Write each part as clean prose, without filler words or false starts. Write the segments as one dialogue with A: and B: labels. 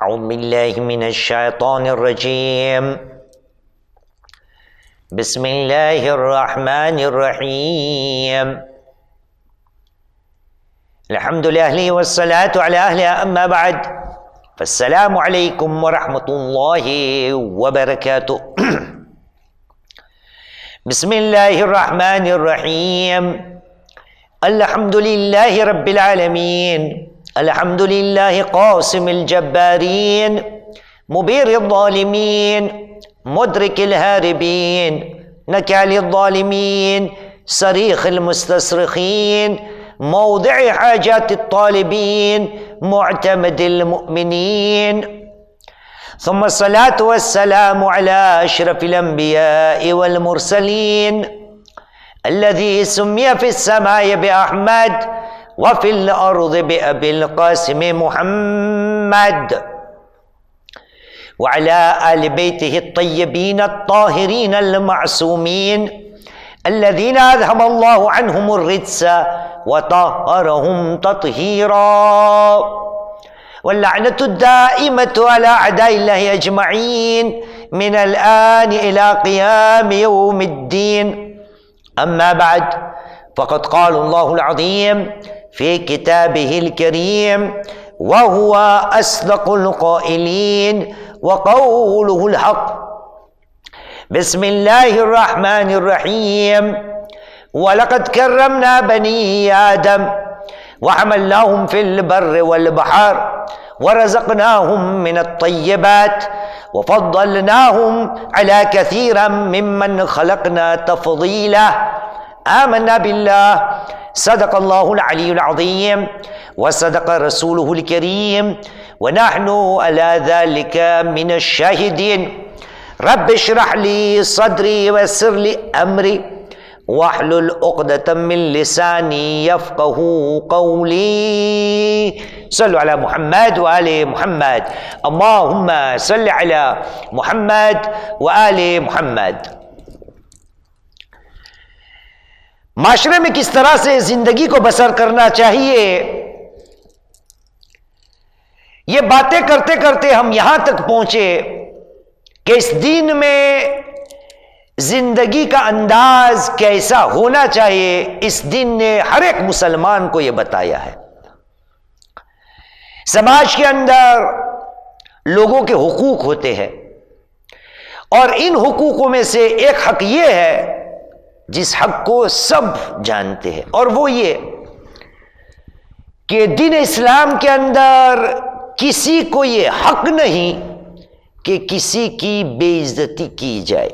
A: أعوذ بالله من الشيطان الرجيم. بسم الله الرحمن الرحيم. الحمد لله والصلاة على أهلها، أما بعد فالسلام عليكم ورحمة الله وبركاته. بسم الله الرحمن الرحيم. الحمد لله رب العالمين. الحمد لله قاسم الجبارين، مبير الظالمين، مدرك الهاربين، نكال الظالمين، صريخ المستصرخين، موضع حاجات الطالبين، معتمد المؤمنين. ثم الصلاة والسلام على أشرف الأنبياء والمرسلين، الذي سمي في السماء بأحمد وفي الأرض بأبي القاسم محمد، وعلى آل بيته الطيبين الطاهرين المعصومين، الذين أذهب الله عنهم الرجس وطهرهم تطهيرا، واللعنة الدائمة على أعداء الله أجمعين من الآن إلى قيام يوم الدين. أما بعد، فقد قال الله العظيم في كتابه الكريم، وهو أصدق القائلين وقوله الحق. بسم الله الرحمن الرحيم. ولقد كرمنا بني آدم وحملناهم في البر والبحر ورزقناهم من الطيبات وفضلناهم على كثيرا ممن خلقنا تفضيلا. آمنا بالله، صدق الله العلي العظيم وصدق رسوله الكريم، ونحن على ذلك من الشاهدين. رب اشرح لي صدري ويسر لي أمري واحلل عقدة من لساني يفقه قولي. صلوا على محمد وآل محمد. اللهم صل على محمد وآل محمد. معاشرے میں کس طرح سے زندگی کو بسر کرنا چاہیے، یہ باتیں کرتے کرتے ہم یہاں تک پہنچے کہ اس دین میں زندگی کا انداز کیسا ہونا چاہیے، اس دین نے ہر ایک مسلمان کو یہ بتایا ہے۔ سماج کے اندر لوگوں کے حقوق ہوتے ہیں، اور ان حقوقوں میں سے ایک حق یہ ہے جس حق کو سب جانتے ہیں، اور وہ یہ کہ دین اسلام کے اندر کسی کو یہ حق نہیں کہ کسی کی بے عزتی کی جائے۔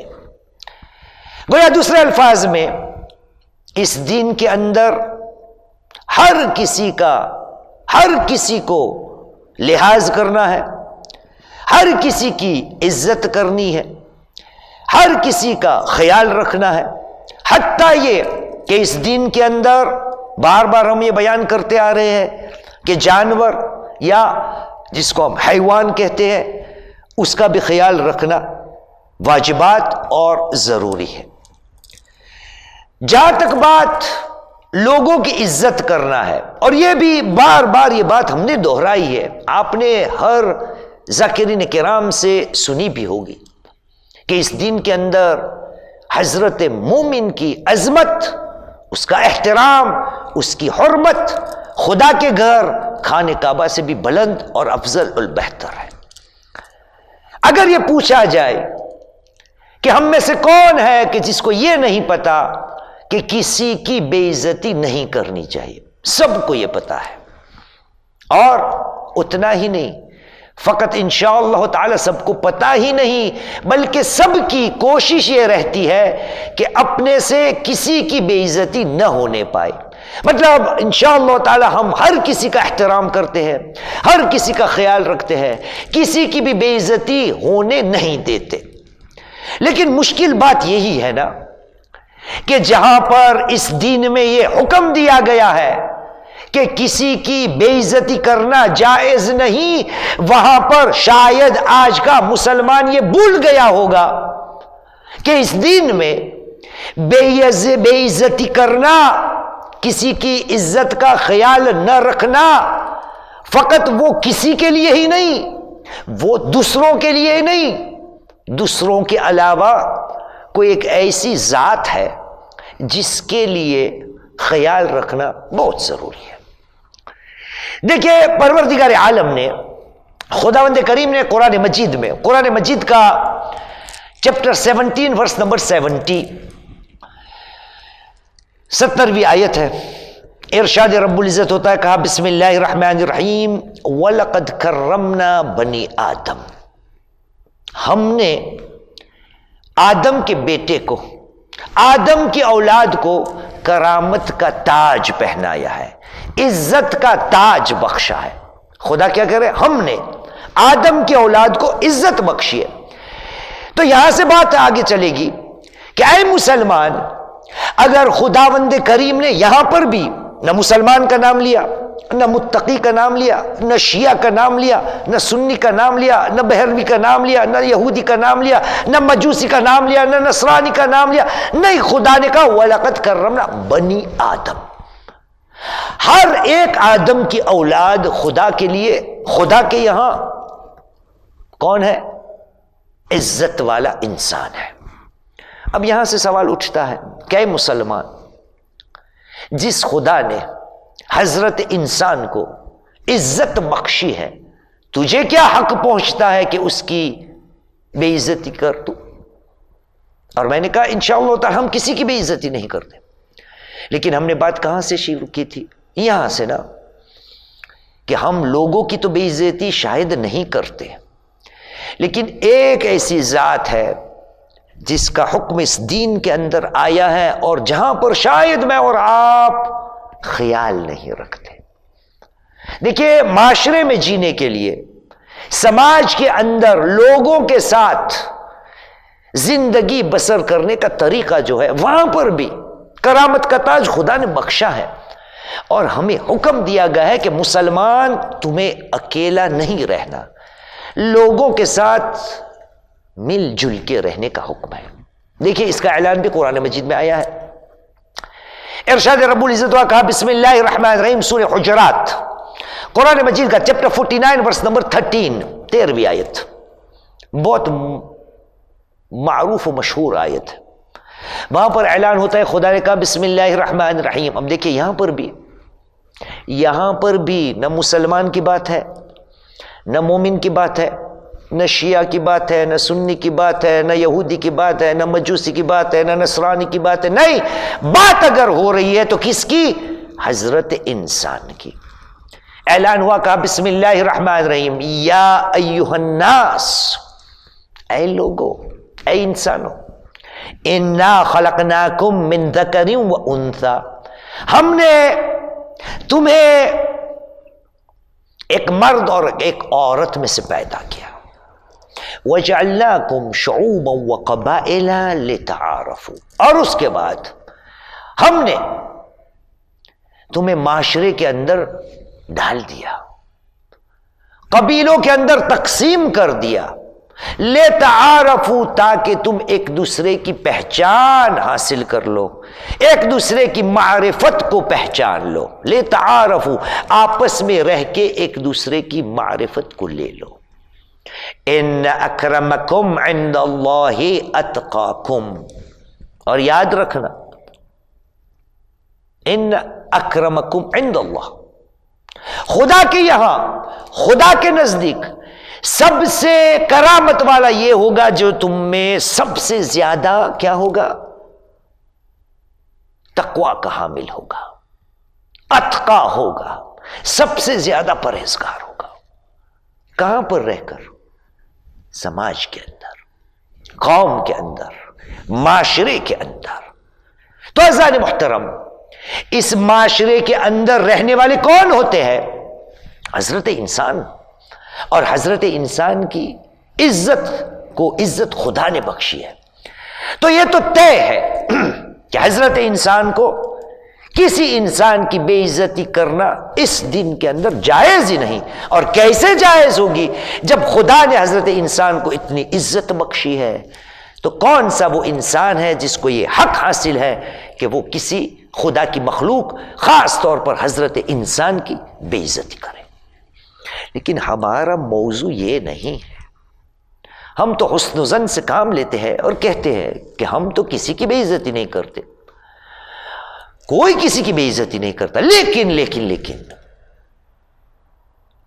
A: گویا دوسرے الفاظ میں اس دین کے اندر ہر کسی کو لحاظ کرنا ہے، ہر کسی کی عزت کرنی ہے، ہر کسی کا خیال رکھنا ہے۔ حتیٰ یہ کہ اس دین کے اندر بار بار ہم یہ بیان کرتے آ رہے ہیں کہ جانور یا جس کو ہم حیوان کہتے ہیں اس کا بھی خیال رکھنا واجبات اور ضروری ہے۔ جہاں تک بات لوگوں کی عزت کرنا ہے، اور یہ بھی بار بار یہ بات ہم نے دہرائی ہے، آپ نے ہر ذاکرین کرام سے سنی بھی ہوگی کہ اس دین کے اندر حضرت مومن کی عظمت، اس کا احترام، اس کی حرمت خدا کے گھر خانہ کعبہ سے بھی بلند اور افضل البہتر ہے۔ اگر یہ پوچھا جائے کہ ہم میں سے کون ہے کہ جس کو یہ نہیں پتا کہ کسی کی بے عزتی نہیں کرنی چاہیے، سب کو یہ پتا ہے، اور اتنا ہی نہیں، فقط انشاءاللہ تعالی سب کو پتا ہی نہیں بلکہ سب کی کوشش یہ رہتی ہے کہ اپنے سے کسی کی بے عزتی نہ ہونے پائے۔ مطلب انشاءاللہ تعالی ہم ہر کسی کا احترام کرتے ہیں، ہر کسی کا خیال رکھتے ہیں، کسی کی بھی بے عزتی ہونے نہیں دیتے۔ لیکن مشکل بات یہی ہے نا کہ جہاں پر اس دین میں یہ حکم دیا گیا ہے کہ کسی کی بے عزتی کرنا جائز نہیں، وہاں پر شاید آج کا مسلمان یہ بھول گیا ہوگا کہ اس دین میں بے عزتی کرنا، کسی کی عزت کا خیال نہ رکھنا، فقط وہ کسی کے لیے ہی نہیں وہ دوسروں کے لیے نہیں، دوسروں کے علاوہ کوئی ایک ایسی ذات ہے جس کے لیے خیال رکھنا بہت ضروری ہے۔ دیکھیے پروردگار عالم نے، خداوند کریم نے قرآن مجید کا چیپٹر 17 ورس نمبر 70ویں آیت ہے، ارشاد رب العزت ہوتا ہے، کہا بسم اللہ الرحمن الرحیم وَلَقَدْ كَرَّمْنَا بَنِي آدم، ہم نے آدم کے بیٹے کو، آدم کی اولاد کو کرامت کا تاج پہنایا ہے، عزت کا تاج بخشا ہے۔ خدا کیا کرے؟ ہم نے آدم کی اولاد کو عزت بخشی ہے۔ تو یہاں سے بات آگے چلے گی کہ اے مسلمان، اگر خداوند کریم نے یہاں پر بھی نہ مسلمان کا نام لیا، نہ متقی کا نام لیا، نہ شیعہ کا نام لیا، نہ سنی کا نام لیا، نہ بہروی کا نام لیا، نہ یہودی کا نام لیا، نہ مجوسی کا نام لیا، نہ نصرانی کا نام لیا، نہیں، خدا نے کہا وَلَقَدْ كَرَّمْنَا بنی آدم، ہر ایک آدم کی اولاد خدا کے لیے، خدا کے یہاں کون ہے؟ عزت والا انسان ہے۔ اب یہاں سے سوال اٹھتا ہے کہ اے مسلمان، جس خدا نے حضرت انسان کو عزت بخشی ہے، تجھے کیا حق پہنچتا ہے کہ اس کی بے عزتی کر تو؟ اور میں نے کہا انشاءاللہ تعالی ہم کسی کی بے عزتی نہیں کرتے، لیکن ہم نے بات کہاں سے شروع کی تھی؟ یہاں سے نا، کہ ہم لوگوں کی تو بے عزتی شاید نہیں کرتے، لیکن ایک ایسی ذات ہے جس کا حکم اس دین کے اندر آیا ہے، اور جہاں پر شاید میں اور آپ خیال نہیں رکھتے۔ دیکھیے معاشرے میں جینے کے لیے، سماج کے اندر لوگوں کے ساتھ زندگی بسر کرنے کا طریقہ جو ہے، وہاں پر بھی کرامت کا تاج خدا نے بخشا ہے، اور ہمیں حکم دیا گیا ہے کہ مسلمان تمہیں اکیلا نہیں رہنا، لوگوں کے ساتھ مل جل کے رہنے کا حکم ہے۔ دیکھیے اس کا اعلان بھی قرآن مجید میں آیا ہے، ارشاد رب العزت کہا بسم اللہ الرحمن الرحیم، سورہ حجرات، قرآن مجید کا چیپٹر 49 ورس نمبر 13ویں آیت، بہت معروف و مشہور آیت ہے۔ وہاں پر اعلان ہوتا ہے، خدا نے کہا بسم اللہ الرحمن الرحیم۔ اب دیکھیے یہاں پر بھی نہ مسلمان کی بات ہے، نہ مومن کی بات ہے، نہ شیعہ کی بات ہے، نہ سنی کی بات ہے، نہ یہودی کی بات ہے، نہ مجوسی کی بات ہے، نہ نصرانی کی بات ہے، نہیں، بات اگر ہو رہی ہے تو کس کی؟ حضرت انسان کی۔ اعلان ہوا، کہا بسم اللہ الرحمن الرحیم یا ایھا الناس، اے لوگو، اے انسانوں، انا خلقناکم من ذکر و انثی، ہم نے تمہیں ایک مرد اور ایک عورت میں سے پیدا کیا، وَجَعَلْنَاكُمْ شُعُوبًا وَقَبَائِلَ لِتَعَارَفُوا، اور اس کے بعد ہم نے تمہیں معاشرے کے اندر ڈال دیا، قبیلوں کے اندر تقسیم کر دیا، لِتَعَارَفُوا، تاکہ تم ایک دوسرے کی پہچان حاصل کر لو، ایک دوسرے کی معرفت کو پہچان لو، لِتَعَارَفُوا، آپس میں رہ کے ایک دوسرے کی معرفت کو لے لو۔ ان اکرمکم عند اللہ اتقاکم، اور یاد رکھنا، ان اکرمکم عند اللہ، خدا کے یہاں، خدا کے نزدیک سب سے کرامت والا یہ ہوگا جو تم میں سب سے زیادہ کیا ہوگا؟ تقوی کا حامل ہوگا، اتقا ہوگا، سب سے زیادہ پرہیزگار ہوگا۔ کہاں پر رہ کر؟ سماج کے اندر، قوم کے اندر، معاشرے کے اندر۔ تو عزیزان محترم، اس معاشرے کے اندر رہنے والے کون ہوتے ہیں؟ حضرت انسان، اور حضرت انسان کی عزت کو عزت خدا نے بخشی ہے۔ تو یہ تو طے ہے کہ حضرت انسان کو کسی انسان کی بے عزتی کرنا اس دن کے اندر جائز ہی نہیں۔ اور کیسے جائز ہوگی جب خدا نے حضرت انسان کو اتنی عزت بخشی ہے؟ تو کون سا وہ انسان ہے جس کو یہ حق حاصل ہے کہ وہ کسی خدا کی مخلوق، خاص طور پر حضرت انسان کی بے عزتی کرے؟ لیکن ہمارا موضوع یہ نہیں ہے. ہم تو حسن ظن سے کام لیتے ہیں اور کہتے ہیں کہ ہم تو کسی کی بے عزتی نہیں کرتے, کوئی کسی کی بے عزتی نہیں کرتا. لیکن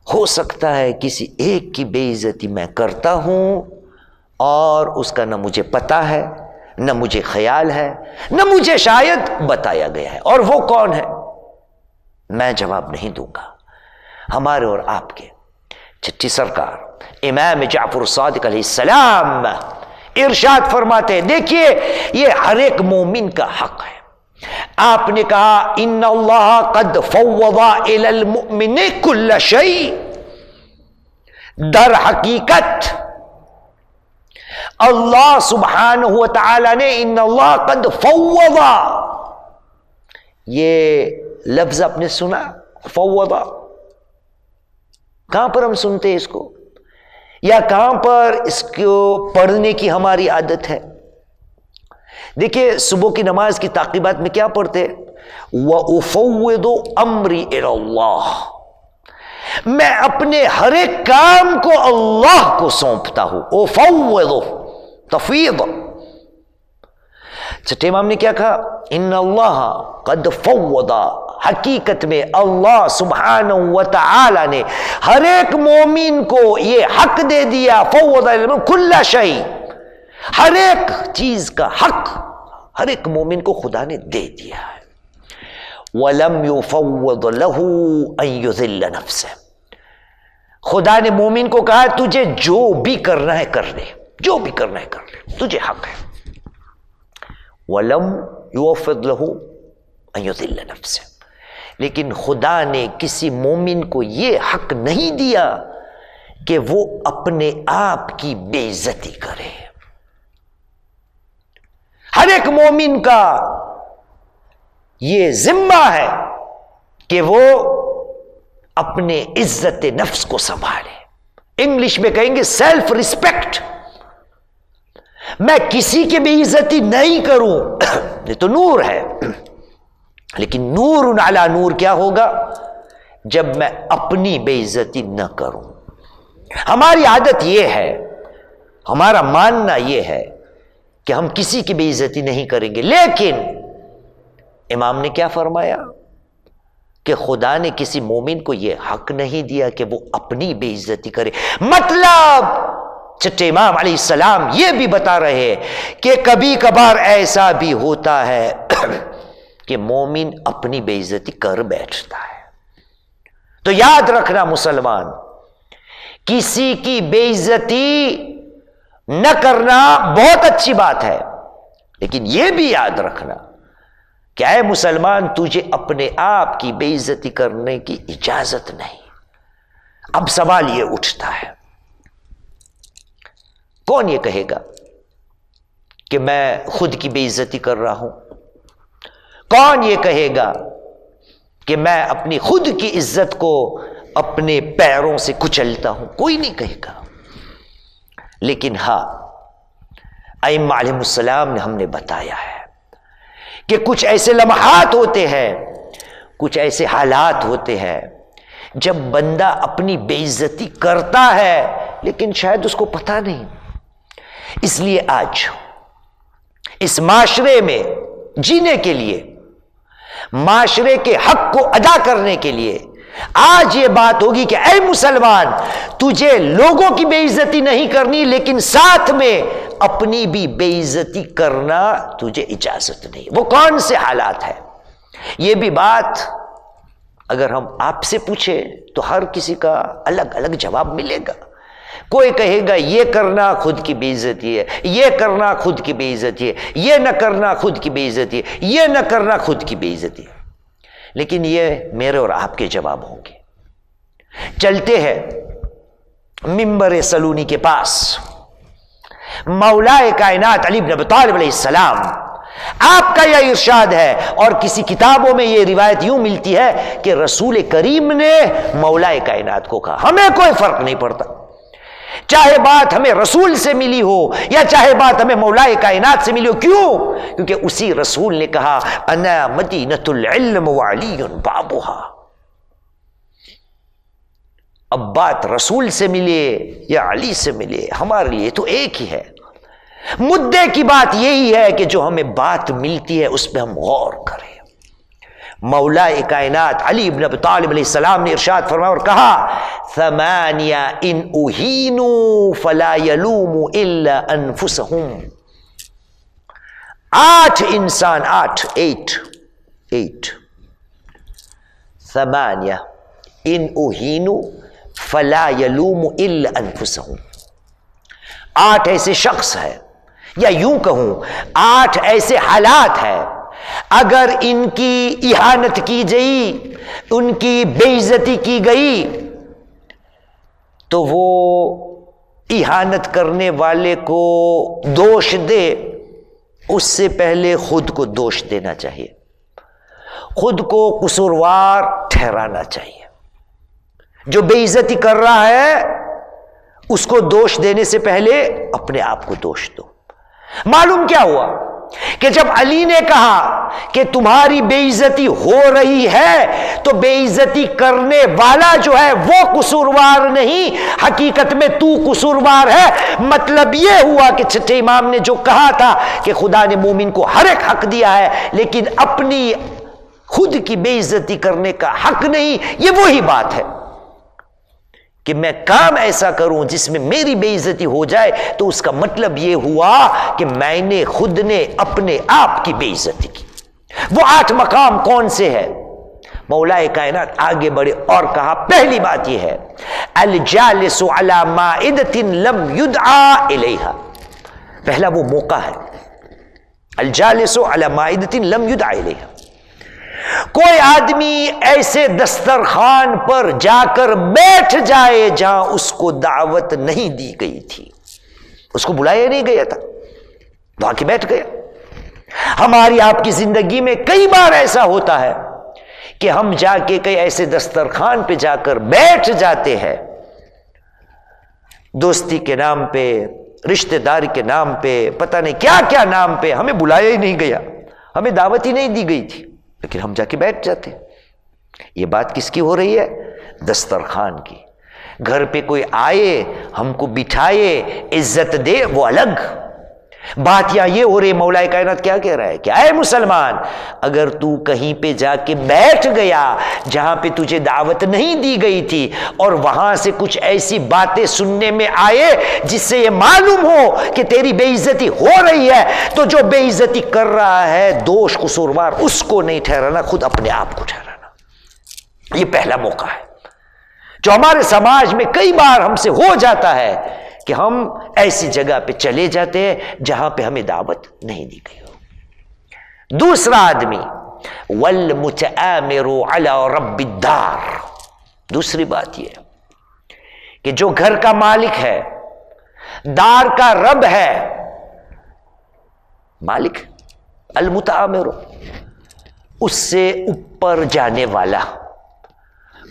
A: ہو سکتا ہے کسی ایک کی بے عزتی میں کرتا ہوں اور اس کا نہ مجھے پتا ہے, نہ مجھے خیال ہے, نہ مجھے شاید بتایا گیا ہے. اور وہ کون ہے؟ میں جواب نہیں دوں گا. ہمارے اور آپ کے چھٹی سرکار امام جعفر صادق علیہ السلام ارشاد فرماتے ہیں, دیکھیے یہ ہر ایک مومن کا حق ہے. آپ نے کہا ان اللہ قد فوض الی المؤمن کل شیء. در حقیقت اللہ سبحانہ و تعالی نے ان اللہ قد فوض, یہ لفظ آپ نے سنا فوض؟ کہاں پر ہم سنتے ہیں اس کو, یا کہاں پر اس کو پڑھنے کی ہماری عادت ہے؟ دیکھیے صبح کی نماز کی تعقیبات میں کیا پڑھتے ہیں؟ وَأُفَوِّضُ أَمْرِي إِلَى اللَّهِ, میں اپنے ہر ایک کام کو اللہ کو سونپتا ہوں. اُفَوِّضُ تفویض. چھٹے امام نے کیا کہا؟ ان اللہ قد فوض, حقیقت میں اللہ سبحانہ و تعالی نے ہر ایک مومن کو یہ حق دے دیا. فوض کل شیء, ہر ایک چیز کا حق ہر ایک مومن کو خدا نے دے دیا ہے. وَلَمْ يُفَوِّضْ لَهُ أَن يُذِلَّ نَفْسَهُ, خدا نے مومن کو کہا تجھے جو بھی کرنا ہے کر لے, جو بھی کرنا ہے کر لے, تجھے حق ہے. وَلَمْ يُوَفِّضْ لَهُ أَن يُذِلَّ نَفْسَهُ, لیکن خدا نے کسی مومن کو یہ حق نہیں دیا کہ وہ اپنے آپ کی بے عزتی کرے. ہر ایک مومن کا یہ ذمہ ہے کہ وہ اپنے عزت نفس کو سنبھالے. انگلش میں کہیں گے سیلف ریسپیکٹ. میں کسی کی بے عزتی نہیں کروں, یہ تو نور ہے, لیکن نور علی نور کیا ہوگا جب میں اپنی بے عزتی نہ کروں. ہماری عادت یہ ہے, ہمارا ماننا یہ ہے کہ ہم کسی کی بے عزتی نہیں کریں گے. لیکن امام نے کیا فرمایا کہ خدا نے کسی مومن کو یہ حق نہیں دیا کہ وہ اپنی بے عزتی کرے. مطلب چھٹے امام علیہ السلام یہ بھی بتا رہے ہیں کہ کبھی کبھار ایسا بھی ہوتا ہے کہ مومن اپنی بے عزتی کر بیٹھتا ہے. تو یاد رکھنا مسلمان, کسی کی بے عزتی نہ کرنا بہت اچھی بات ہے, لیکن یہ بھی یاد رکھنا کہ اے مسلمان تجھے اپنے آپ کی بے عزتی کرنے کی اجازت نہیں. اب سوال یہ اٹھتا ہے, کون یہ کہے گا کہ میں خود کی بے عزتی کر رہا ہوں؟ کون یہ کہے گا کہ میں اپنی خود کی عزت کو اپنے پیروں سے کچلتا ہوں؟ کوئی نہیں کہے گا. لیکن ہاں, ائمہ علیہ السلام نے ہم نے بتایا ہے کہ کچھ ایسے لمحات ہوتے ہیں, کچھ ایسے حالات ہوتے ہیں جب بندہ اپنی بے عزتی کرتا ہے لیکن شاید اس کو پتہ نہیں. اس لیے آج اس معاشرے میں جینے کے لیے, معاشرے کے حق کو ادا کرنے کے لیے آج یہ بات ہوگی کہ اے مسلمان تجھے لوگوں کی بے عزتی نہیں کرنی, لیکن ساتھ میں اپنی بھی بے عزتی کرنا تجھے اجازت نہیں. وہ کون سے حالات ہیں؟ یہ بھی بات اگر ہم آپ سے پوچھیں تو ہر کسی کا الگ الگ جواب ملے گا. کوئی کہے گا یہ کرنا خود کی بے عزتی ہے, یہ کرنا خود کی بے عزتی ہے, یہ نہ کرنا خود کی بے عزتی ہے, یہ نہ کرنا خود کی بے عزتی ہے. لیکن یہ میرے اور آپ کے جواب ہوں گے. چلتے ہیں منبر سلونی کے پاس, مولا کائنات علی بن ابی طالب علیہ السلام, آپ کا یہ ارشاد ہے اور کسی کتابوں میں یہ روایت یوں ملتی ہے کہ رسول کریم نے مولا کائنات کو کہا. ہمیں کوئی فرق نہیں پڑتا, چاہے بات ہمیں رسول سے ملی ہو یا چاہے بات ہمیں مولا کائنات سے ملی ہو. کیوں؟ کیونکہ اسی رسول نے کہا انا مدینۃ العلم وعلی بابها. اب بات رسول سے ملے یا علی سے ملے، ہمارے لیے تو ایک ہی ہے۔ مدعے کی بات یہی ہے کہ جو ہمیں بات ملتی ہے اس پہ ہم غور کریں۔ مولا کائنات علی ابن ابی طالب علیہ السلام نے ارشاد فرمایا اور کہا، ثمانیہ ان اہینوا فلا یلوموا الا انفسہم، 8 انسان، 8 ثمانیہ ان اہینوا فلا یلوموا الا انفسہم، 8 ایسے شخص ہے، یا یوں کہوں 8 ایسے حالات ہیں، اگر ان کی اہانت کی گئی، ان کی بے عزتی کی گئی، تو وہ اہانت کرنے والے کو دوش دے، اس سے پہلے خود کو دوش دینا چاہیے، خود کو قصوروار ٹھہرانا چاہیے۔ جو بے عزتی کر رہا ہے اس کو دوش دینے سے پہلے اپنے آپ کو دوش دو۔ معلوم کیا ہوا کہ جب علی نے کہا کہ تمہاری بے عزتی ہو رہی ہے تو بے عزتی کرنے والا جو ہے وہ قصوروار نہیں، حقیقت میں تو قصوروار ہے، مطلب یہ ہوا کہ چھٹے امام نے جو کہا تھا کہ خدا نے مومن کو ہر ایک حق دیا ہے لیکن اپنی خود کی بے عزتی کرنے کا حق نہیں، یہ وہی بات ہے کہ میں کام ایسا کروں جس میں میری بے عزتی ہو جائے، تو اس کا مطلب یہ ہوا کہ میں نے خود نے اپنے آپ کی بے عزتی کی۔ وہ 8 مقام کون سے ہے؟ مولا کائنات آگے بڑھے اور کہا، پہلی بات یہ ہے الجالس علی مائدۃ لم یدعا الیہا، پہلا وہ موقع ہے، الجالس علی مائدۃ لم یدعا الیہا، کوئی آدمی ایسے دسترخوان پر جا کر بیٹھ جائے جہاں اس کو دعوت نہیں دی گئی تھی، اس کو بلایا نہیں گیا تھا، وہاں کے بیٹھ گیا۔ ہماری آپ کی زندگی میں کئی بار ایسا ہوتا ہے کہ ہم جا کے کئی ایسے دسترخوان پہ جا کر بیٹھ جاتے ہیں، دوستی کے نام پہ، رشتہ داری کے نام پہ، پتہ نہیں کیا کیا نام پہ، ہمیں بلایا ہی نہیں گیا، ہمیں دعوت ہی نہیں دی گئی تھی، لیکن ہم جا کے بیٹھ جاتے۔ یہ بات کس کی ہو رہی ہے؟ دسترخوان کی۔ گھر پہ کوئی آئے، ہم کو بٹھائے، عزت دے، وہ الگ بات۔ یہاں یہ ہو رہی ہے، مولا کائنات کیا کہہ رہا ہے کہ اے مسلمان، اگر تو کہیں پہ جا کے بیٹھ گیا جہاں پہ تجھے دعوت نہیں دی گئی تھی اور وہاں سے کچھ ایسی باتیں سننے میں آئے جس سے یہ معلوم ہو کہ تیری بے عزتی ہو رہی ہے، تو جو بے عزتی کر رہا ہے دوش قصوروار اس کو نہیں ٹھہرانا، خود اپنے آپ کو ٹھہرانا۔ یہ پہلا موقع ہے جو ہمارے سماج میں کئی بار ہم سے ہو جاتا ہے کہ ہم ایسی جگہ پہ چلے جاتے ہیں جہاں پہ ہمیں دعوت نہیں دی گئی ہو۔ دوسرا آدمی والمتآمر علی رب الدار، دوسری بات یہ کہ جو گھر کا مالک ہے، دار کا رب ہے، مالک المتآمر، اس سے اوپر جانے والا،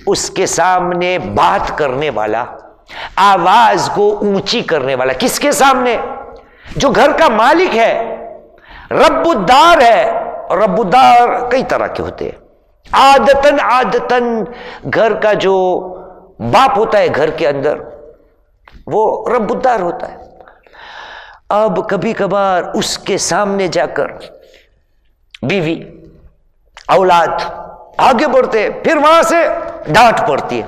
A: اس کے سامنے بات کرنے والا، آواز کو اونچی کرنے والا۔ کس کے سامنے؟ جو گھر کا مالک ہے، رب الدار ہے۔ اور رب الدار کئی طرح کے ہوتے ہیں۔ عادتاً گھر کا جو باپ ہوتا ہے گھر کے اندر وہ رب الدار ہوتا ہے۔ اب کبھی کبھار اس کے سامنے جا کر بیوی، اولاد آگے بڑھتے ہیں، پھر وہاں سے ڈانٹ پڑتی ہے،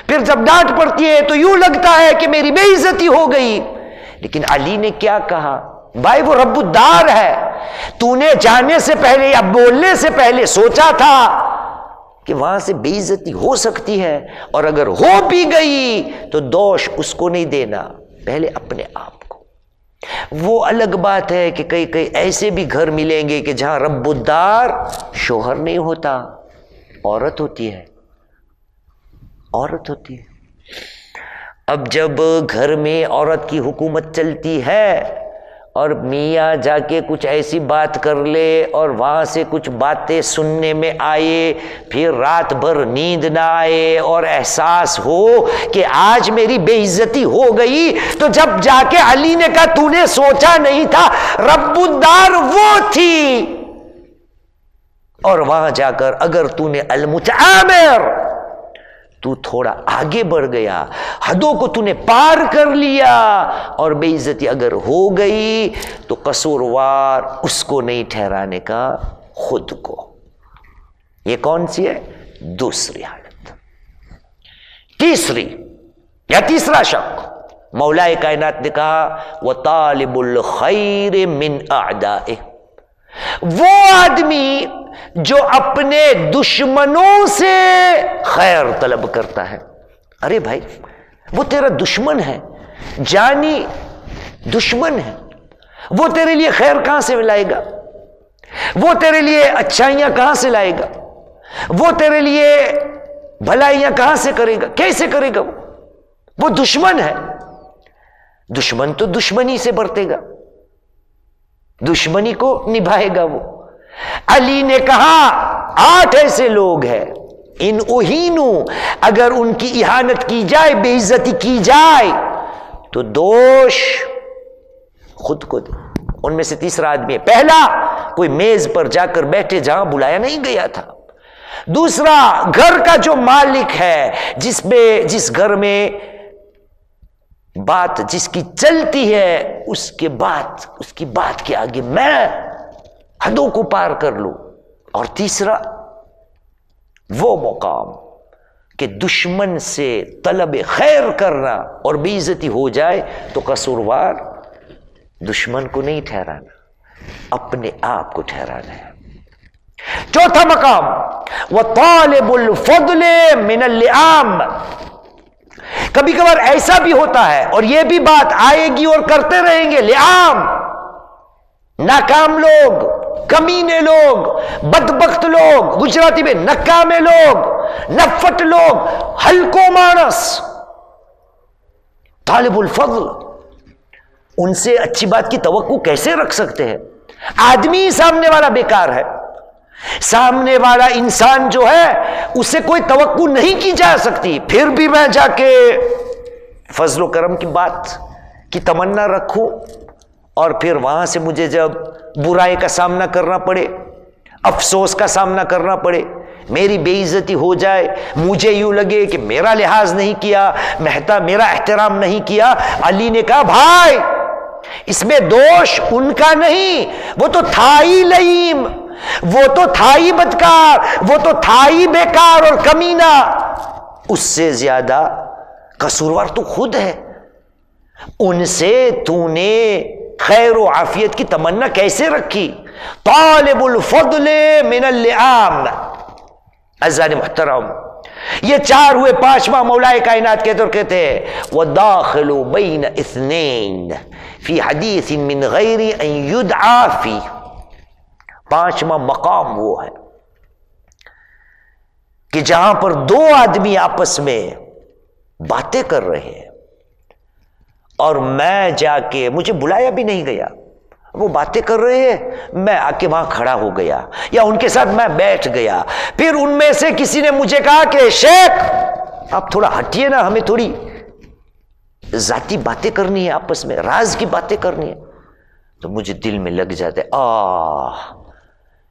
A: پھر جب ڈانٹ پڑتی ہے تو یوں لگتا ہے کہ میری بے عزتی ہو گئی۔ لیکن علی نے کیا کہا؟ بھائی وہ رب الدار ہے، تو نے جانے سے پہلے یا بولنے سے پہلے سوچا تھا کہ وہاں سے بے عزتی ہو سکتی ہے، اور اگر ہو بھی گئی تو دوش اس کو نہیں دینا، پہلے اپنے آپ کو۔ وہ الگ بات ہے کہ کئی ایسے بھی گھر ملیں گے کہ جہاں رب الدار شوہر نہیں ہوتا، عورت ہوتی ہے، عورت ہوتی ہے۔ اب جب گھر میں عورت کی حکومت چلتی ہے اور میاں جا کے کچھ ایسی بات کر لے اور وہاں سے کچھ باتیں سننے میں آئے، پھر رات بھر نیند نہ آئے اور احساس ہو کہ آج میری بے عزتی ہو گئی، تو جب جا کے علی نے کہا تو نے سوچا نہیں تھا، رب الدار وہ تھی، اور وہاں جا کر اگر تو نے المتآمر تو تھوڑا آگے بڑھ گیا، حدوں کو تو نے پار کر لیا، اور بے عزتی اگر ہو گئی تو قصوروار اس کو نہیں ٹھہرانے کا، خود کو۔ یہ کون سی ہے؟ دوسری حالت۔ تیسری یا تیسرا شق، مولا کائنات نے کہا وَطَالِبُ الْخَيْرِ مِنْ أَعْدَائِهِ، وہ آدمی جو اپنے دشمنوں سے خیر طلب کرتا ہے۔ ارے بھائی، وہ تیرا دشمن ہے، جانی دشمن ہے، وہ تیرے لیے خیر کہاں سے لائے گا؟ وہ تیرے لیے اچھائیاں کہاں سے لائے گا؟ وہ تیرے لیے بھلائیاں کہاں سے کرے گا؟ کیسے کرے گا؟ وہ دشمن ہے۔ دشمن تو دشمنی سے برتے گا، دشمنی کو نبھائے گا وہ۔ علی نے کہا 8 ایسے لوگ ہیں، ان اہینو، اگر ان کی اہانت کی جائے، بے عزتی کی جائے تو دوش خود کو دے۔ ان میں سے تیسرا آدمی ہے، پہلا کوئی میز پر جا کر بیٹھے جہاں بلایا نہیں گیا تھا، دوسرا گھر کا جو مالک ہے، جس گھر میں بات جس کی چلتی ہے، اس کی بات کے آگے میں حدوں کو پار کر لوں، اور تیسرا وہ مقام کہ دشمن سے طلب خیر کرنا اور بے عزتی ہو جائے تو قصوروار دشمن کو نہیں ٹھہرانا، اپنے آپ کو ٹھہرانا ہے۔ چوتھا مقام وَطَالِبُ الْفَضْلِ مِنَ اللِّئَامِ، کبھی کبھار ایسا بھی ہوتا ہے، اور یہ بھی بات آئے گی اور کرتے رہیں گے، لعام، ناکام لوگ، کمینے لوگ، بدبخت لوگ، گجراتی میں نکامے لوگ، نفٹ لوگ، ہلکو مانس، طالب الفضل، ان سے اچھی بات کی توقع کیسے رکھ سکتے ہیں؟ آدمی سامنے والا بیکار ہے، سامنے والا انسان جو ہے اسے کوئی توقع نہیں کی جا سکتی، پھر بھی میں جا کے فضل و کرم کی بات کی تمنا رکھوں، اور پھر وہاں سے مجھے جب برائی کا سامنا کرنا پڑے، افسوس کا سامنا کرنا پڑے، میری بے عزتی ہو جائے، مجھے یوں لگے کہ میرا لحاظ نہیں کیا، میرا احترام نہیں کیا۔ علی نے کہا بھائی اس میں دوش ان کا نہیں، وہ تو تھا ہی لئیم، وہ تو تھا ہی بدکار، وہ تو تھا ہی بیکار اور کمینہ، اس سے زیادہ قصوروار تو خود ہے۔ ان سے تو نے خیر و عافیت کی تمنا کیسے رکھی؟ طالب الفضل من اللئام۔ عزیزان محترم، یہ 4 ہوئے، 5واں مولا کائنات کہتے اور کہتے ہیں وَدَاخِلُ بَيْنَ اثْنَيْن فِي حَدِيثٍ مِّن غَيْرِ أَن يُدْعَى فِي۔ 5واں مقام وہ ہے کہ جہاں پر 2 آدمی آپس میں باتیں کر رہے ہیں، اور میں جا کے، مجھے بلایا بھی نہیں گیا، وہ باتیں کر رہے ہیں، میں آ کے وہاں کھڑا ہو گیا یا ان کے ساتھ میں بیٹھ گیا، پھر ان میں سے کسی نے مجھے کہا کہ شیخ آپ تھوڑا ہٹیے نا، ہمیں تھوڑی ذاتی باتیں کرنی ہے، آپس میں راز کی باتیں کرنی ہے، تو مجھے دل میں لگ جاتا ہے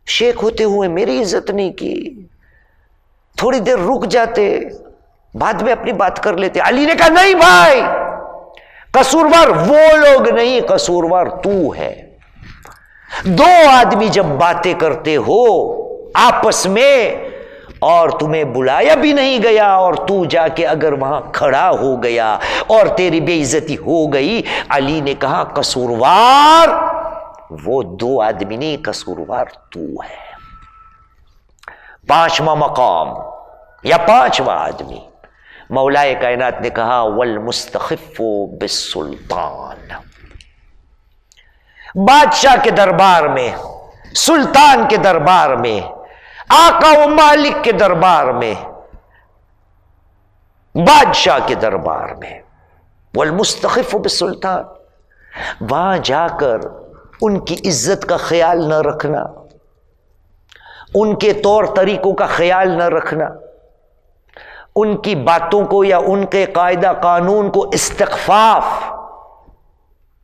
A: شیخ ہوتے ہوئے میری عزت نہیں کی، تھوڑی دیر رک جاتے، بعد میں اپنی بات کر لیتے۔ علی نے کہا نہیں بھائی، قصوروار وہ لوگ نہیں، قصوروار تو ہے۔ 2 آدمی جب باتیں کرتے ہو آپس میں اور تمہیں بلایا بھی نہیں گیا، اور تو جا کے اگر وہاں کھڑا ہو گیا اور تیری بے عزتی ہو گئی، علی نے کہا قصوروار وہ 2 آدمی نہیں، قصوروار تو ہے۔ 5واں مقام یا 5واں آدمی، مولا کائنات نے کہا والمستخف بالسلطان، بادشاہ کے دربار میں، سلطان کے دربار میں، آقا و مالک کے دربار میں، بادشاہ کے دربار میں، والمستخف بالسلطان، وہاں جا کر ان کی عزت کا خیال نہ رکھنا، ان کے طور طریقوں کا خیال نہ رکھنا، ان کی باتوں کو یا ان کے قاعدہ قانون کو استخفاف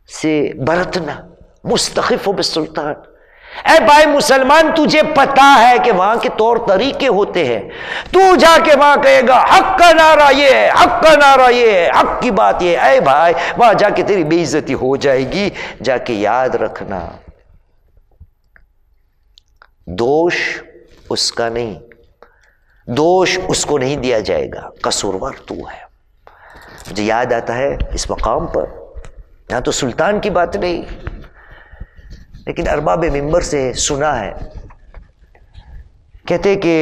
A: سے برتنا، مستخف بالسلطان، اے بھائی مسلمان، تجھے پتا ہے کہ وہاں کے طور طریقے ہوتے ہیں، تو جا کے وہاں کہے گا حق کا نعرہ یہ ہے، حق کا نعرہ یہ ہے، حق کی بات یہ ہے، اے بھائی وہاں جا کے تیری بے عزتی ہو جائے گی۔ جا کے یاد رکھنا، دوش اس کا نہیں، دوش اس کو نہیں دیا جائے گا، قصوروار تو ہے۔ مجھے یاد آتا ہے اس مقام پر، یہاں تو سلطان کی بات نہیں، لیکن ارباب منبر سے سنا ہے، کہتے کہ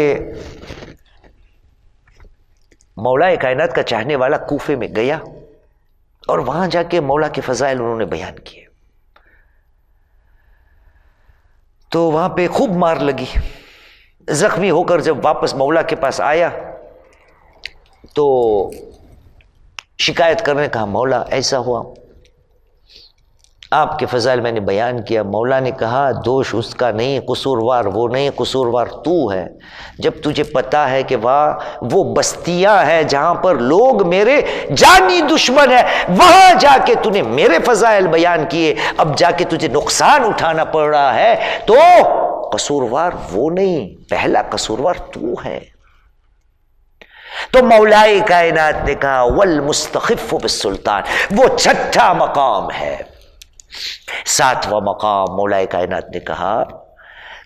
A: مولا کائنات کا چاہنے والا کوفے میں گیا اور وہاں جا کے مولا کے فضائل انہوں نے بیان کیے، تو وہاں پہ خوب مار لگی، زخمی ہو کر جب واپس مولا کے پاس آیا تو شکایت کرنے کہا مولا ایسا ہوا، آپ کے فضائل میں نے بیان کیا۔ مولا نے کہا دوش اس کا نہیں، قصوروار وہ نہیں، قصوروار تو ہے۔ جب تجھے پتا ہے کہ وہ بستیاں ہیں جہاں پر لوگ میرے جانی دشمن ہیں، وہاں جا کے تو نے میرے فضائل بیان کیے، اب جا کے تجھے نقصان اٹھانا پڑ رہا ہے، تو قصوروار وہ نہیں، پہلا قصوروار تو ہے۔ تو مولائے کائنات نے کہا والمستخف بالسلطان، وہ چھٹا مقام ہے۔ ساتواں مقام مولائے کائنات نے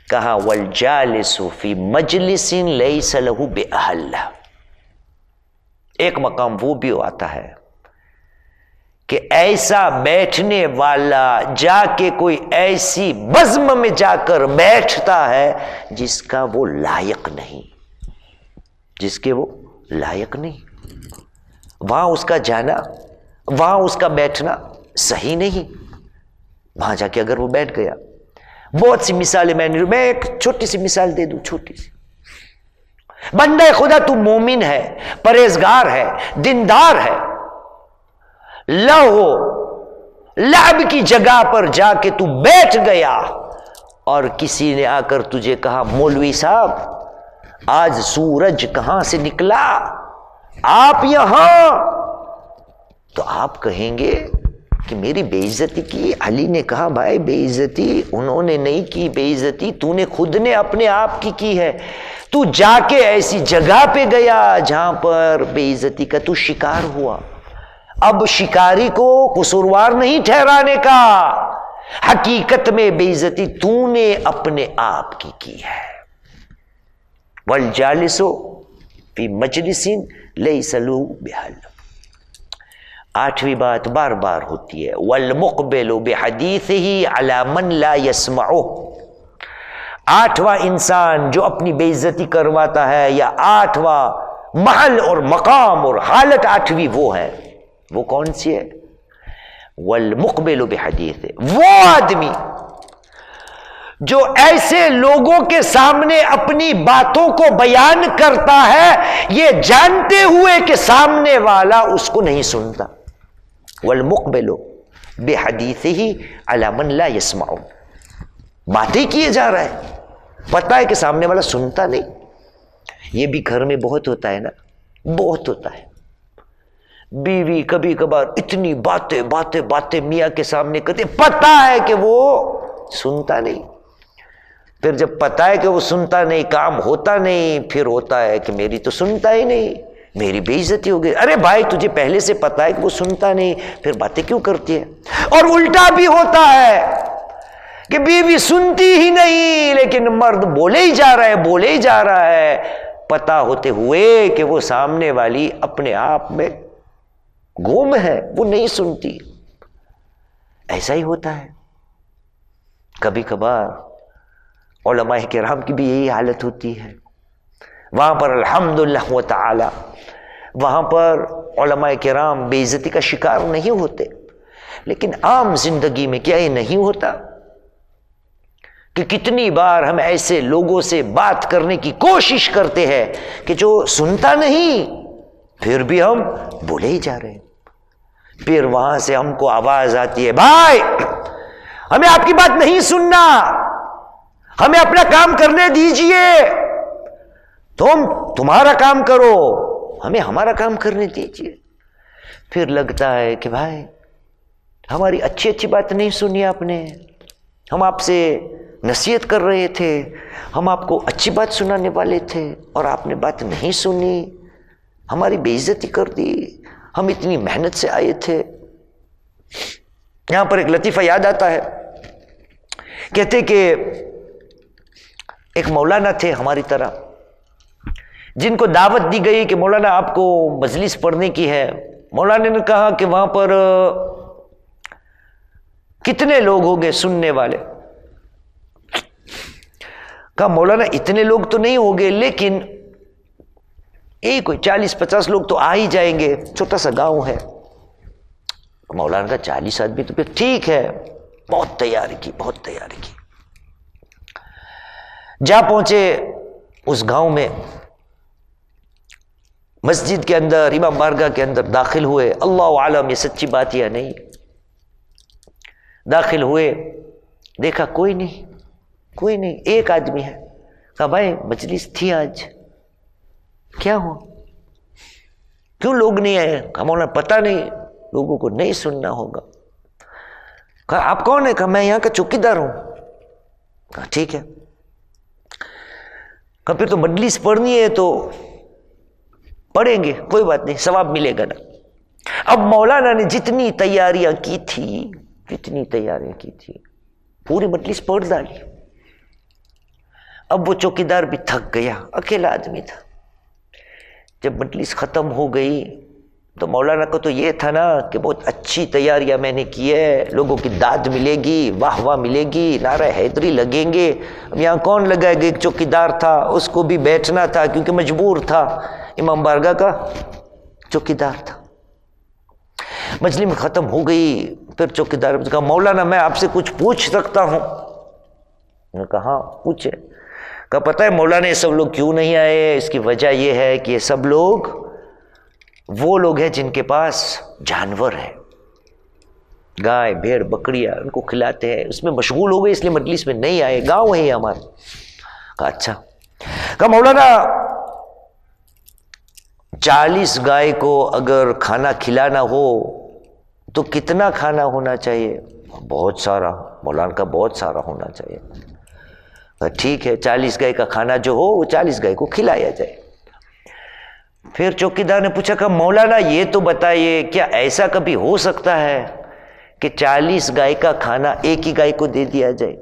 A: کہا والجالس فی مجلس لیس لہ بأہل، ایک مقام وہ بھی آتا ہے کہ ایسا بیٹھنے والا جا کے کوئی ایسی بزم میں جا کر بیٹھتا ہے جس کا وہ لائق نہیں، جس کے وہ لائق نہیں، وہاں اس کا جانا، وہاں اس کا بیٹھنا صحیح نہیں۔ وہاں جا کے اگر وہ بیٹھ گیا، بہت سی مثالیں میں ایک چھوٹی سی مثال دے دوں، چھوٹی سی، بندہ خدا تو مومن ہے، پرہیزگار ہے، دیندار ہے، لہو لعب کی جگہ پر جا کے تو بیٹھ گیا اور کسی نے آ کر تجھے کہا مولوی صاحب آج سورج کہاں سے نکلا، آپ یہاں، تو آپ کہیں گے کہ میری بے عزتی کی۔ علی نے کہا بھائی بے عزتی انہوں نے نہیں کی، بے عزتی تو نے خود نے اپنے آپ کی ہے، تو جا کے ایسی جگہ پہ گیا جہاں پر بے عزتی کا تو شکار ہوا۔ اب شکاری کو قصوروار نہیں ٹھہرانے کا، حقیقت میں بے عزتی تو نے اپنے آپ کی ہے۔ والجالس فی مجلس لیس لہ بأہل، آٹھویں بات بار بار ہوتی ہے والمقبل بحدیثہ علی من لا یسمعہ، آٹھواں انسان جو اپنی بے عزتی کرواتا ہے، یا آٹھواں محل اور مقام اور حالت آٹھویں وہ ہے، وہ کون سی ہے؟ والمقبل بحدیثہ، وہ آدمی جو ایسے لوگوں کے سامنے اپنی باتوں کو بیان کرتا ہے یہ جانتے ہوئے کہ سامنے والا اس کو نہیں سنتا۔ والمقبل بحدیثہ علی من لا یسمع، باتیں کیے جا رہا ہے، پتہ ہے کہ سامنے والا سنتا نہیں۔ یہ بھی گھر میں بہت ہوتا ہے نا، بہت ہوتا ہے، بیوی کبھی کبھار اتنی باتیں میاں کے سامنے کرتے، پتہ ہے کہ وہ سنتا نہیں، پھر جب پتہ ہے کہ وہ سنتا نہیں، کام ہوتا نہیں، پھر ہوتا ہے کہ میری تو سنتا ہی نہیں، میری بے عزتی ہو گئی۔ ارے بھائی تجھے پہلے سے پتہ ہے کہ وہ سنتا نہیں، پھر باتیں کیوں کرتی ہے؟ اور الٹا بھی ہوتا ہے کہ بیوی سنتی ہی نہیں لیکن مرد بولے ہی جا رہا ہے، پتہ ہوتے ہوئے کہ وہ سامنے والی اپنے آپ میں گم ہے، وہ نہیں سنتی۔ ایسا ہی ہوتا ہے کبھی کبھار، علماء کرام کی بھی یہی حالت ہوتی ہے۔ وہاں پر الحمدللہ و تعالی، وہاں پر علماء کرام بے عزتی کا شکار نہیں ہوتے، لیکن عام زندگی میں کیا یہ نہیں ہوتا کہ کتنی بار ہم ایسے لوگوں سے بات کرنے کی کوشش کرتے ہیں کہ جو سنتا نہیں، پھر بھی ہم بولے ہی جا رہے ہیں۔ پھر وہاں سے ہم کو آواز آتی ہے بھائی ہمیں آپ کی بات نہیں سننا، ہمیں اپنا کام کرنے دیجئے، تم تمہارا کام کرو، ہمیں ہمارا کام کرنے دیجئے۔ پھر لگتا ہے کہ بھائی ہماری اچھی بات نہیں سنی آپ نے، ہم آپ سے نصیحت کر رہے تھے، ہم آپ کو اچھی بات سنانے والے تھے اور آپ نے بات نہیں سنی، ہماری بے عزتی کر دی، ہم اتنی محنت سے آئے تھے۔ یہاں پر ایک لطیفہ یاد آتا ہے، کہتے کہ ایک مولانا تھے ہماری طرح، جن کو دعوت دی گئی کہ مولانا آپ کو مجلس پڑھنے کی ہے۔ مولانا نے کہا کہ وہاں پر کتنے لوگ ہوں گے سننے والے؟ کہا مولانا اتنے لوگ تو نہیں ہوں گے، لیکن کوئی 40-50 لوگ تو آ ہی جائیں گے، چھوٹا سا گاؤں ہے۔ مولانا کا 40 آدمی تو پھر ٹھیک ہے، بہت تیاری کی۔ جا پہنچے اس گاؤں میں، مسجد کے اندر، امام بارگاہ کے اندر داخل ہوئے، اللہ عالم یہ سچی بات یا نہیں۔ داخل ہوئے، دیکھا کوئی نہیں، ایک آدمی ہے۔ کہا بھائی مجلس تھی آج، کیا ہوا؟ کیوں لوگ نہیں آئے؟ ہمیں پتہ نہیں، لوگوں کو نہیں سننا ہوگا۔ کہا آپ کون ہیں؟ کہا میں یہاں کا چوکیدار ہوں۔ کہا ٹھیک ہے۔ کہا پھر تو مجلس پڑھنی ہے تو پڑھیں گے، کوئی بات نہیں، ثواب ملے گا نا۔ اب مولانا نے جتنی تیاریاں کی تھی پوری مجلس پڑھ ڈالی۔ اب وہ چوکیدار بھی تھک گیا، اکیلا آدمی تھا۔ جب مجلس ختم ہو گئی تو مولانا کو تو یہ تھا نا کہ بہت اچھی تیاریاں میں نے کی ہے، لوگوں کی داد ملے گی، واہ واہ ملے گی، نعرہ حیدری لگیں گے۔ اب یہاں کون لگائے گا؟ ایک چوکیدار تھا، اس کو بھی بیٹھنا تھا کیونکہ مجبور تھا، امام بارگاہ کا چوکیدار تھا۔ مجلس میں ختم ہو گئی، پھر چوکیدار نے کہا مولانا میں آپ سے کچھ پوچھ سکتا ہوں؟ میں نے کہا ہاں پوچھے۔ کہا پتہ ہے مولانا یہ سب لوگ کیوں نہیں آئے؟ اس کی وجہ یہ ہے کہ یہ سب لوگ وہ لوگ ہیں جن کے پاس جانور ہے، گائے بھیڑ بکریاں، ان کو کھلاتے ہیں، اس میں مشغول ہو گئے، اس لیے مجلس میں نہیں آئے، گاؤں ہے یہ ہمارا۔ کہا اچھا۔ کہا مولانا 40 گائے کو اگر کھانا کھلانا ہو تو کتنا کھانا ہونا چاہیے؟ بہت سارا۔ مولانا کا بہت سارا ہونا چاہیے۔ ٹھیک ہے، 40 گائے کا کھانا جو ہو وہ 40 گائے کو کھلایا جائے۔ پھر چوکیدار نے پوچھا کہ مولانا یہ تو بتائیے، کیا ایسا کبھی ہو سکتا ہے کہ 40 گائے کا کھانا ایک ہی گائے کو دے دیا جائے؟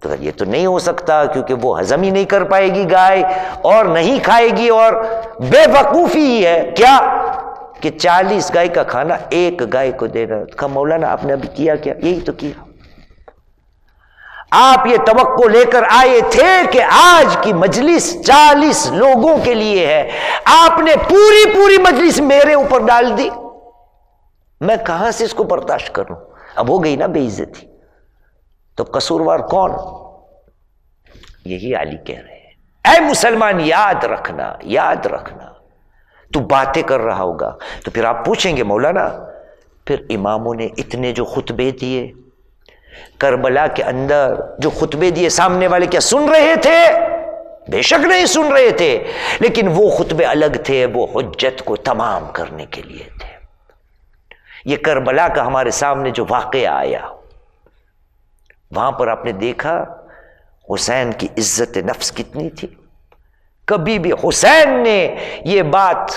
A: تو یہ تو نہیں ہو سکتا، کیونکہ وہ ہضم ہی نہیں کر پائے گی گائے اور نہیں کھائے گی، اور بے وقوفی ہی ہے کیا کہ 40 گائے کا کھانا ایک گائے کو دینا۔ کہا مولانا آپ نے ابھی کیا کیا؟ یہی تو کیا۔ آپ یہ توقع لے کر آئے تھے کہ آج کی مجلس 40 لوگوں کے لیے ہے، آپ نے پوری مجلس میرے اوپر ڈال دی، میں کہاں سے اس کو برداشت کروں؟ اب ہو گئی نا بے عزتی۔ تو قصوروار کون؟ یہی علی کہہ رہے ہیں، اے مسلمان یاد رکھنا، تو باتیں کر رہا ہوگا تو پھر آپ پوچھیں گے مولانا پھر اماموں نے اتنے جو خطبے دیے کربلا کے اندر، جو خطبے دیے، سامنے والے کیا سن رہے تھے؟ بے شک نہیں سن رہے تھے، لیکن وہ خطبے الگ تھے، وہ حجت کو تمام کرنے کے لیے تھے۔ یہ کربلا کا ہمارے سامنے جو واقعہ آیا، وہاں پر آپ نے دیکھا حسین کی عزت نفس کتنی تھی۔ کبھی بھی حسین نے یہ بات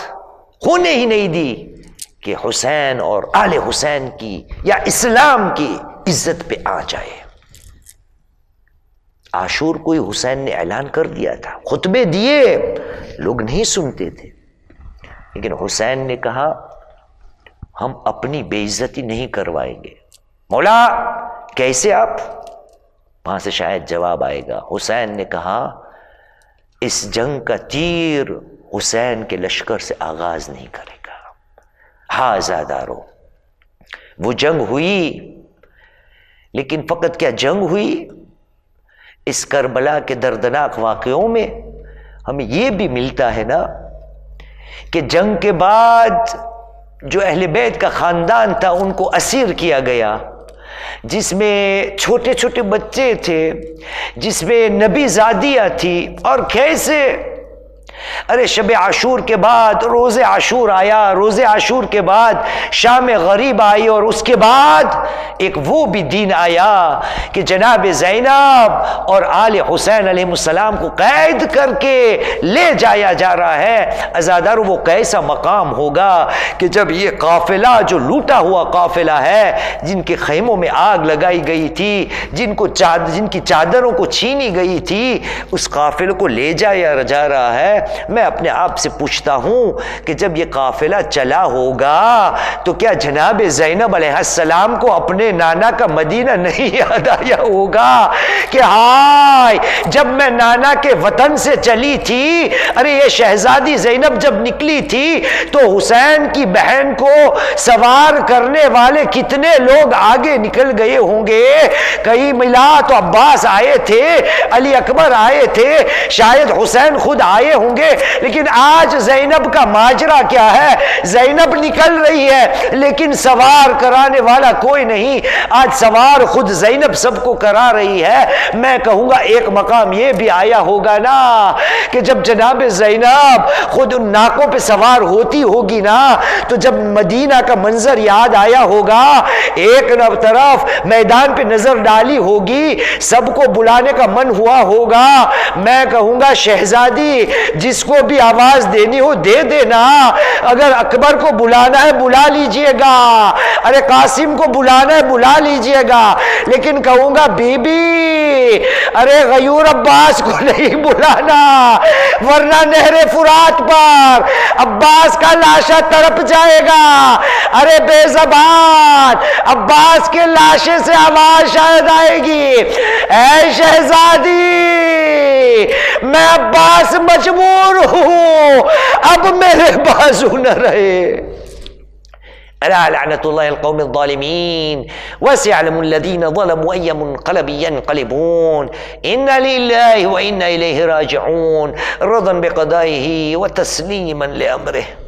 A: ہونے ہی نہیں دی کہ حسین اور آل حسین کی یا اسلام کی عزت پہ آ جائے۔ عاشور کوئی حسین نے اعلان کر دیا تھا، خطبے دیے، لوگ نہیں سنتے تھے، لیکن حسین نے کہا ہم اپنی بے عزتی نہیں کروائیں گے۔ مولا کیسے آپ؟ وہاں سے شاید جواب آئے گا۔ حسین نے کہا اس جنگ کا تیر حسین کے لشکر سے آغاز نہیں کرے گا، ہاذا دارو۔ وہ جنگ ہوئی، لیکن فقط کیا جنگ ہوئی؟ اس کربلا کے دردناک واقعوں میں ہمیں یہ بھی ملتا ہے نا کہ جنگ کے بعد جو اہل بیت کا خاندان تھا ان کو اسیر کیا گیا، جس میں چھوٹے چھوٹے بچے تھے، جس میں نبی زادیاں تھی، اور کیسے ارے شب عاشور کے بعد روز عاشور آیا، روز عاشور کے بعد شام غریب آئی، اور اس کے بعد ایک وہ بھی دین آیا کہ جناب زینب اور آل حسین علیہ السلام کو قید کر کے لے جایا جا رہا ہے۔ عزادار وہ کیسا مقام ہوگا کہ جب یہ قافلہ جو لوٹا ہوا قافلہ ہے، جن کے خیموں میں آگ لگائی گئی تھی، جن کی چادروں کو چھینی گئی تھی، اس قافلے کو لے جایا جا رہا ہے۔ میں اپنے آپ سے پوچھتا ہوں کہ جب یہ قافلہ چلا ہوگا تو کیا جناب زینب علیہ السلام کو اپنے نانا کا مدینہ نہیں یاد آیا ہوگا کہ ہائے جب میں نانا کے وطن سے چلی تھی، ارے یہ شہزادی زینب جب نکلی تھی تو حسین کی بہن کو سوار کرنے والے کتنے لوگ آگے نکل گئے ہوں گے، کہیں ملا تو عباس آئے تھے، علی اکبر آئے تھے، شاید حسین خود آئے ہوں گے، لیکن آج زینب کا ماجرا کیا ہے؟ زینب نکل رہی ہے لیکن سوار کرانے والا کوئی نہیں، آج سوار خود زینب سب کو کرا رہی ہے۔ میں کہوں گا ایک مقام یہ بھی آیا ہوگا نا کہ جب جناب زینب خود ان ناکوں پہ سوار ہوتی ہوگی نا تو جب مدینہ کا منظر یاد آیا ہوگا، ایک طرف میدان پہ نظر ڈالی ہوگی، سب کو بلانے کا من ہوا ہوگا، میں کہوں گا شہزادی جس کو بھی آواز دینی ہو دے دینا، اگر اکبر کو بلانا ہے بلا لیجئے گا، ارے قاسم کو بلانا ہے بلا لیجئے گا، لیکن کہوں گا بی بی ارے غیور عباس کو نہیں بلانا، ورنہ نہر فرات پر عباس کا لاشا تڑپ جائے گا۔ ارے بے زبان، عباس کے لاشے سے آواز شاید آئے گی، اے شہزادی میں عباس مجبور ہوں، اب میرے بازو نہ رہے۔ الا لعنت اللہ القوم الظالمین وسيعلم الذين ظلموا اي منقلب ينقلبون انا لله وانا اليه راجعون رضا بقضائه وتسليما لامره۔